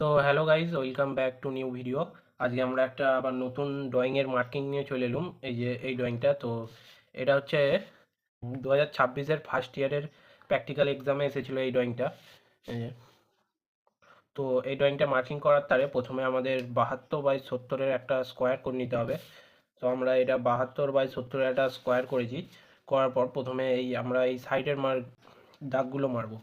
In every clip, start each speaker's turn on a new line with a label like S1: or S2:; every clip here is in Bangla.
S1: তো hello guys, welcome back to new video. আজকে আমরা একটা আবার নতুন ড্রয়িংয়ের মার্কিং নিয়ে চলে এলুম। এই যে এই ড্রয়িংটা, তো এটা হচ্ছে 2026-এর ফার্স্ট ইয়ারের প্র্যাকটিক্যাল এক্সামে এসেছিলো এই ড্রয়িংটা। এই যে, তো এই ড্রয়িংটা মার্কিং করার তারে প্রথমে আমাদের 72/70-এর একটা স্কোয়ার করে নিতে হবে। তো আমরা এটা 72/70-এর একটা স্কোয়ার করেছি। করার পর প্রথমে আমরা এই সাইডের দাগগুলো মারবো।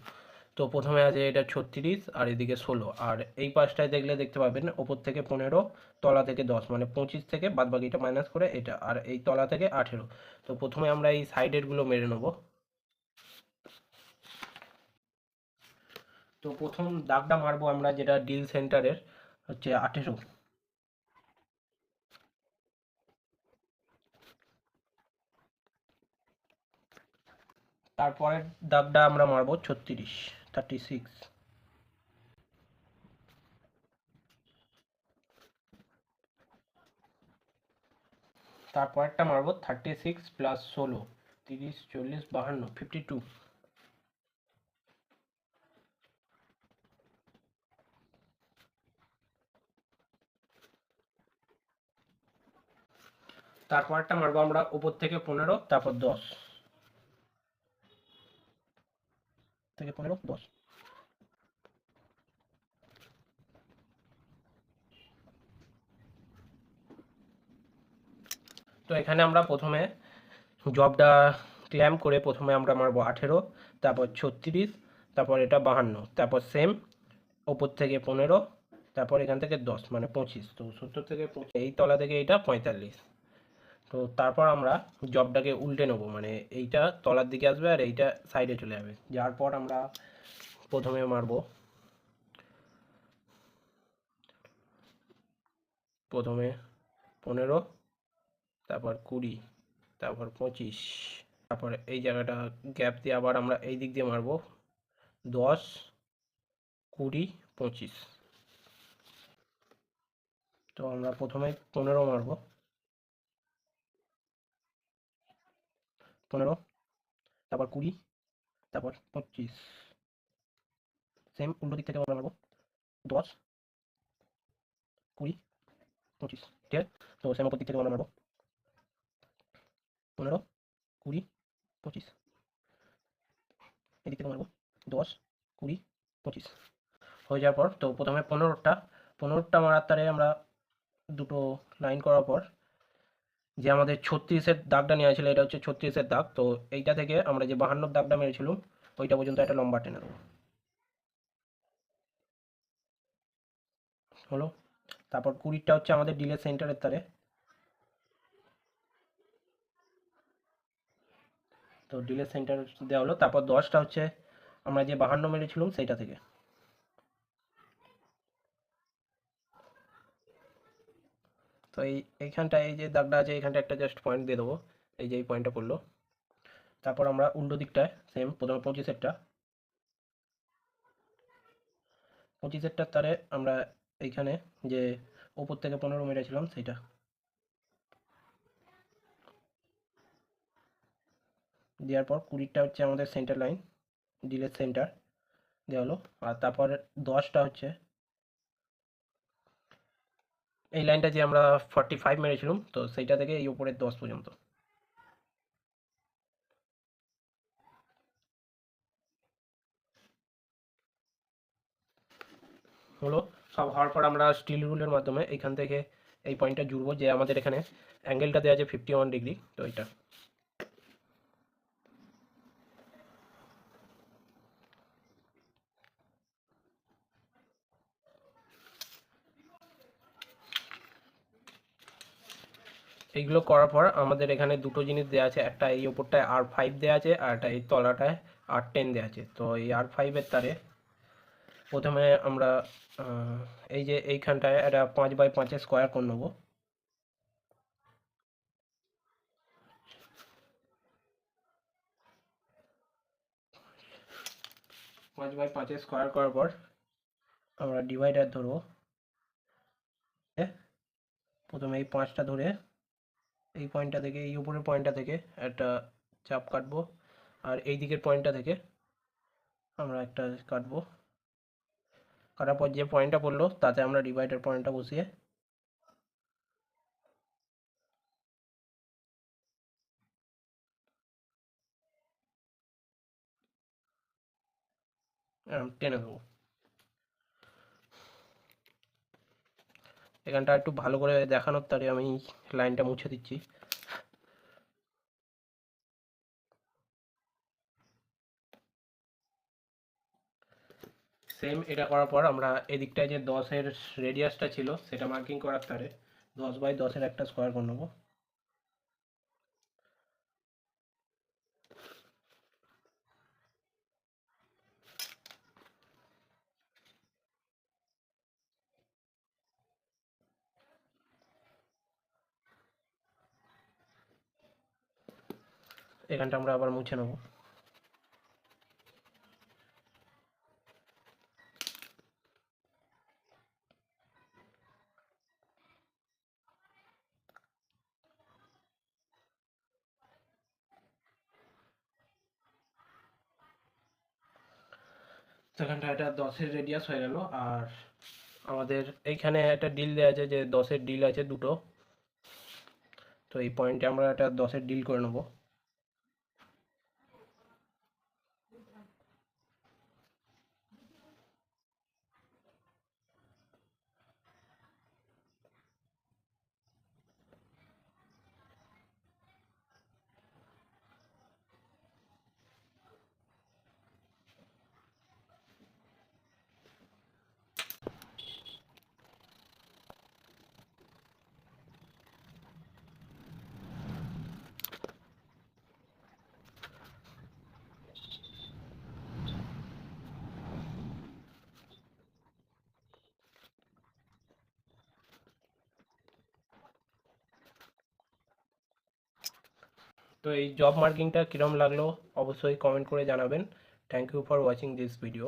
S1: তো প্রথমে আছে এটা 36 আর এদিকে 16, আর এই পাশটায় দেখতে পাবেন ওপর থেকে 15, তলা থেকে 10, মানে 25 থেকে বাদবাকিটা মাইনাস করে এটা, আর এই তলা থেকে 18। তো প্রথমে আমরা এই সাইডেরগুলো মেরে নেব। তো প্রথম দাগটা মারবো আমরা, যেটা ডিল সেন্টারের হচ্ছে 18। তারপরের দাগটা আমরা মারবো 36, 36। তারপরেরটা মারবো 36 + 16, 30, 40, 52, 52। তারপরেরটা মারবো আমরা উপর থেকে 15, তারপর 10, থেকে 15, 10। তো এখানে আমরা প্রথমে জবটা ক্ল্যাম্প করে প্রথমে আমরা মারবো 18, তারপর 36, তারপর এটা 52, তারপর সেম ওপর থেকে 15, তারপর এখান থেকে 10, মানে 25। তো 70 থেকে 25, এই তলা থেকে এইটা 45। তো তারপর আমরা জবটাকে উল্টে নেবো, মানে এইটা তলার দিকে আসবে আর এইটা সাইডে চলে যাবে। যার পর আমরা প্রথমে মারবো, প্রথমে 15, তারপর 20, তারপর 25, তারপর এই জায়গাটা গ্যাপ দিয়ে আবার আমরা এই দিক দিয়ে মারবো 10, 20, 25। তো আমরা প্রথমে 15 মারবো, 15, তারপর 20, তারপর 25। সেম উল্টো দিক থেকে আমরা মারবো 10, 20, 25। ঠিক আছে? তো সেম অপর দিক থেকে আমরা মারবো 15, 20, 25। এদিক থেকে মারবো 10, 20, 25। হয়ে যাওয়ার পর তো প্রথমে 15টা মারার তারে আমরা দুটো লাইন করার পর যে আমাদের 36-এর দাগটা নেওয়া ছিল, এটা হচ্ছে 36-এর দাগ। তো এইটা থেকে আমরা যে 52-র দাগটা মেরেছিলাম ওইটা পর্যন্ত একটা লম্বা টেনে দেবো। হলো। তারপর 20টা হচ্ছে আমাদের ডিলের সেন্টারের তারে। তো ডিলের সেন্টার দেওয়া হলো। তারপর 10টা হচ্ছে আমরা যে 52 মেরেছিলাম সেইটা থেকে। তো এইখানটায় এই যে দাগটা আছে, এইখানটা একটা জাস্ট পয়েন্ট দিয়ে দেবো। এই যে এই পয়েন্টটা পড়লো। তারপর আমরা উল্টো দিকটায় সেম প্রথমে 25-এরটার তারে আমরা এইখানে যে ওপর থেকে 15 মেরেছিলাম সেইটা দেওয়ার পর 20টা হচ্ছে আমাদের সেন্টার লাইন, ডিলের সেন্টার দেওয়া হলো। আর তারপর 10টা হচ্ছে এই লাইনটা যে আমরা 45 মেরেছিলাম, তো সেইটা থেকে এই উপরের 10 পর্যন্ত হলো। সব হওয়ার পর আমরা স্টিল রুলের মাধ্যমে এইখান থেকে এই পয়েন্টটা জুড়বো, যে আমাদের এখানে অ্যাঙ্গেলটা দেওয়া আছে 51 ডিগ্রি। তো এটা এইগুলো করার পর আমাদের এখানে দুটো জিনিস দেওয়া আছে, একটা এই ওপরটায় R5 দেওয়া আছে আর একটা এই তলাটায় R10 দেওয়া আছে। তো এই R5-এর তারে প্রথমে আমরা এই যে এইখানটায় একটা 5x5-এর স্কোয়ার করে নেবো। 5x5-এর স্কোয়ার করার পর আমরা ডিভাইডার ধরবো। প্রথমে এই 5টা ধরে এই পয়েন্টটা থেকে, এই উপরের পয়েন্টটা থেকে একটা চাপ কাটবো, আর এই দিকের পয়েন্টটা থেকে আমরা একটা কাটবো। কাটার পর যে পয়েন্টটা পড়লো তাতে আমরা ডিভাইডার পয়েন্টটা বসিয়ে টেনে দেবো। এখানটা একটু ভালো করে দেখানোর তারে আমি লাইনটা মুছে দিচ্ছি। সেম এটা করার পর আমরা এদিকটায় যে 10-এর রেডিয়াসটা ছিল সেটা মার্কিং করার তারে 10/10-এর একটা স্কোয়ার করে নেবো। এখানটা আমরা আবার মুছে নেবো। সেখানটা এটা 10-এর রেডিয়াস হয়ে গেল। আর আমাদের এইখানে একটা ডিল দেওয়া আছে যে 10-এর ডিল আছে দুটো, তো এই পয়েন্টে আমরা একটা 10-এর ডিল করে নেবো। তো এই জব মার্কিংটা কীরকম লাগলো অবশ্যই কমেন্ট করে জানাবেন। Thank you for watching this video.